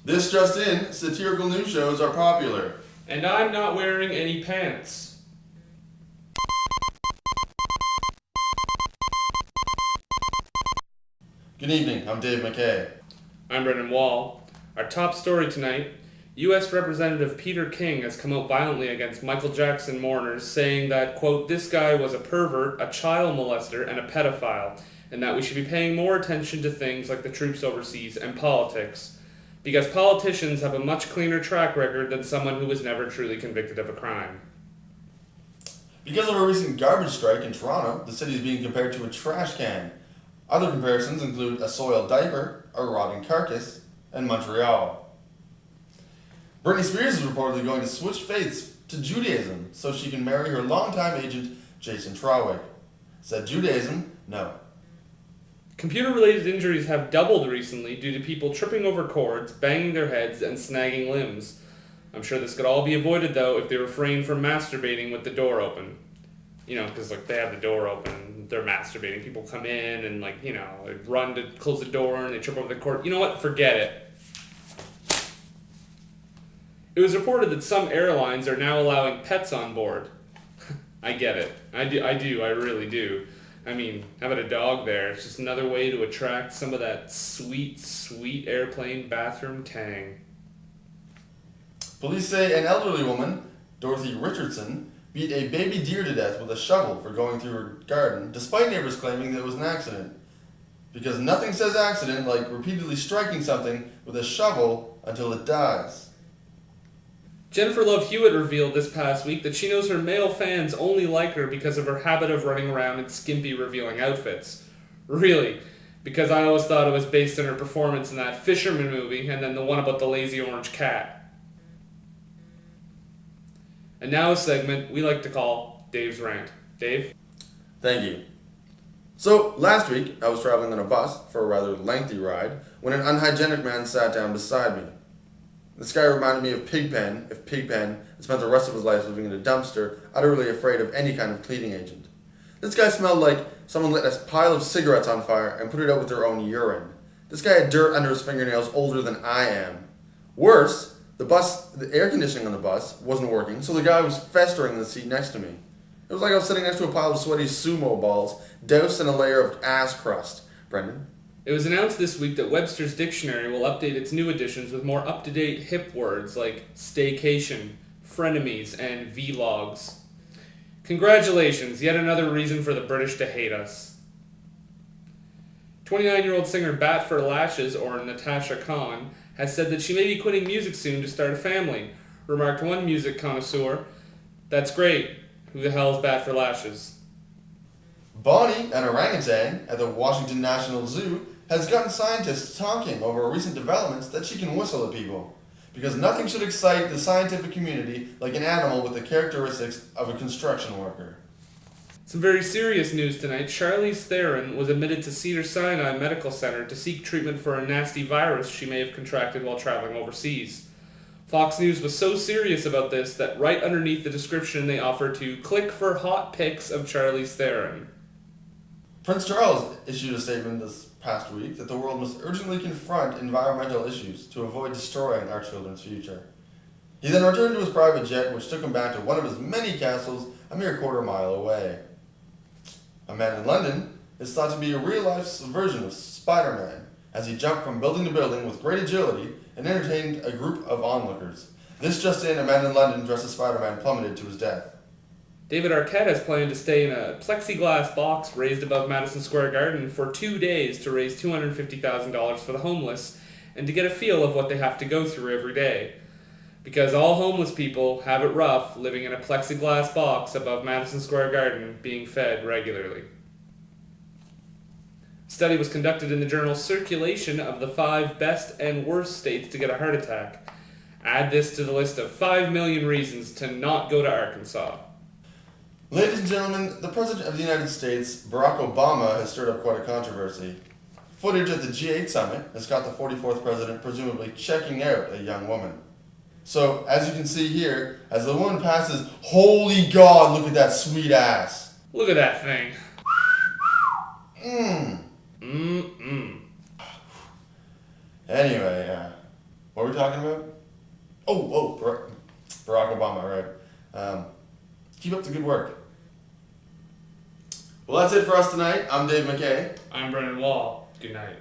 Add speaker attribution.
Speaker 1: This just in, satirical news shows are popular.
Speaker 2: And I'm not wearing any pants.
Speaker 1: Good evening, I'm Dave McKay.
Speaker 2: I'm Brendan Wall. Our top story tonight, U.S. Representative Peter King has come out violently against Michael Jackson mourners, saying that, quote, this guy was a pervert, a child molester, and a pedophile, and that we should be paying more attention to things like the troops overseas and politics, because politicians have a much cleaner track record than someone who was never truly convicted of a crime.
Speaker 1: Because of a recent garbage strike in Toronto, the city is being compared to a trash can. Other comparisons include a soiled diaper, a rotting carcass, and Montreal. Britney Spears is reportedly going to switch faiths to Judaism so she can marry her longtime agent, Jason Trawick. Said Judaism, no.
Speaker 2: Computer-related injuries have doubled recently due to people tripping over cords, banging their heads, and snagging limbs. I'm sure this could all be avoided, though, if they refrain from masturbating with the door open. You know, because, they have the door open, they're masturbating. People come in and, they run to close the door and they trip over the cord. You know what? Forget it. It was reported that some airlines are now allowing pets on board. I get it. I really do. I mean, how about a dog there? It's just another way to attract some of that sweet, sweet airplane bathroom tang.
Speaker 1: Police say an elderly woman, Dorothy Richardson, beat a baby deer to death with a shovel for going through her garden, despite neighbors claiming that it was an accident. Because nothing says accident like repeatedly striking something with a shovel until it dies.
Speaker 2: Jennifer Love Hewitt revealed this past week that she knows her male fans only like her because of her habit of running around in skimpy, revealing outfits. Really? Because I always thought it was based on her performance in that Fisherman movie and then the one about the lazy orange cat. And now a segment we like to call Dave's Rant. Dave?
Speaker 1: Thank you. So, last week, I was traveling on a bus for a rather lengthy ride when an unhygienic man sat down beside me. This guy reminded me of Pigpen, if Pigpen had spent the rest of his life living in a dumpster, utterly afraid of any kind of cleaning agent. This guy smelled like someone lit a pile of cigarettes on fire and put it out with their own urine. This guy had dirt under his fingernails older than I am. Worse, the air conditioning on the bus wasn't working, so the guy was festering in the seat next to me. It was like I was sitting next to a pile of sweaty sumo balls, doused in a layer of ass crust. Brendan?
Speaker 2: It was announced this week that Webster's Dictionary will update its new editions with more up-to-date hip words like staycation, frenemies, and vlogs. Congratulations, yet another reason for the British to hate us. 29-year-old singer Bat for Lashes, or Natasha Khan, has said that she may be quitting music soon to start a family, remarked one music connoisseur. That's great. Who the hell is Bat for Lashes?
Speaker 1: Bonnie, an orangutan at the Washington National Zoo, has gotten scientists talking over recent developments that she can whistle at people. Because nothing should excite the scientific community like an animal with the characteristics of a construction worker.
Speaker 2: Some very serious news tonight. Charlize Theron was admitted to Cedars-Sinai Medical Center to seek treatment for a nasty virus she may have contracted while traveling overseas. Fox News was so serious about this that right underneath the description they offered to click for hot pics of Charlize Theron.
Speaker 1: Prince Charles issued a statement this past week that the world must urgently confront environmental issues to avoid destroying our children's future. He then returned to his private jet, which took him back to one of his many castles a mere quarter-mile away. A man in London is thought to be a real-life version of Spider-Man, as he jumped from building to building with great agility and entertained a group of onlookers. This just in, a man in London dressed as Spider-Man plummeted to his death.
Speaker 2: David Arquette has planned to stay in a plexiglass box raised above Madison Square Garden for 2 days to raise $250,000 for the homeless and to get a feel of what they have to go through every day. Because all homeless people have it rough living in a plexiglass box above Madison Square Garden being fed regularly. A study was conducted in the journal Circulation of the 5 best and worst states to get a heart attack. Add this to the list of 5 million reasons to not go to Arkansas.
Speaker 1: Ladies and gentlemen, the President of the United States, Barack Obama, has stirred up quite a controversy. Footage at the G8 summit has got the 44th president presumably checking out a young woman. So, as you can see here, as the woman passes, holy God, look at that sweet ass.
Speaker 2: Look at that thing.
Speaker 1: Anyway, What were we talking about? Barack Obama, right. Keep up the good work. Well, that's it for us tonight. I'm Dave McKay.
Speaker 2: I'm Brennan Wall. Good night.